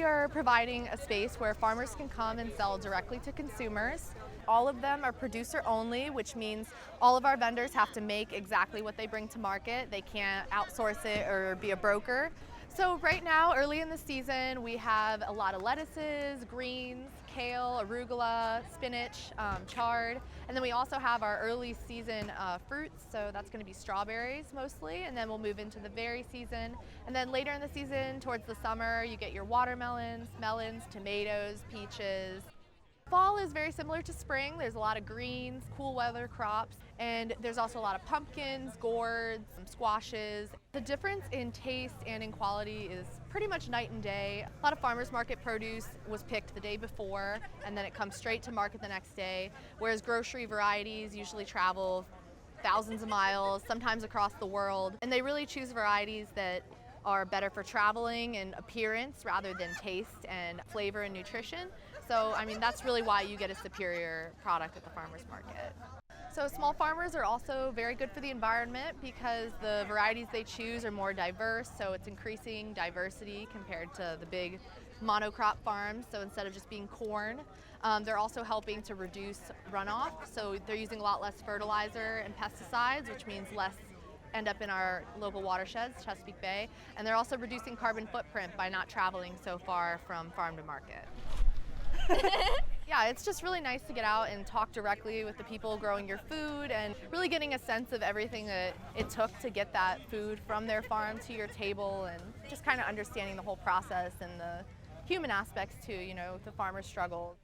We are providing a space where farmers can come and sell directly to consumers. All of them are producer only, which means all of our vendors have to make exactly what they bring to market. They can't outsource it or be a broker. So right now, early in the season, we have a lot of lettuces, greens, kale, arugula, spinach, chard, and then we also have our early season fruits, so that's going to be strawberries mostly, and then we'll move into the berry season. And then later in the season, towards the summer, you get your watermelons, melons, tomatoes, peaches. Fall is very similar to spring. There's a lot of greens, cool weather crops, and there's also a lot of pumpkins, gourds, squashes. The difference in taste and in quality is pretty much night and day. A lot of farmers market produce was picked the day before, and then it comes straight to market the next day, whereas grocery varieties usually travel thousands of miles, sometimes across the world, and they really choose varieties that are better for traveling and appearance rather than taste and flavor and nutrition. So, I mean, that's really why you get a superior product at the farmers market. So small farmers are also very good for the environment because the varieties they choose are more diverse, so it's increasing diversity compared to the big monocrop farms. So instead of just being corn, they're also helping to reduce runoff. So they're using a lot less fertilizer and pesticides, which means less end up in our local watersheds, Chesapeake Bay. And they're also reducing carbon footprint by not traveling so far from farm to market. Yeah, it's just really nice to get out and talk directly with the people growing your food and really getting a sense of everything that it took to get that food from their farm to your table, and just kind of understanding the whole process and the human aspects too, you know, the farmer's struggle.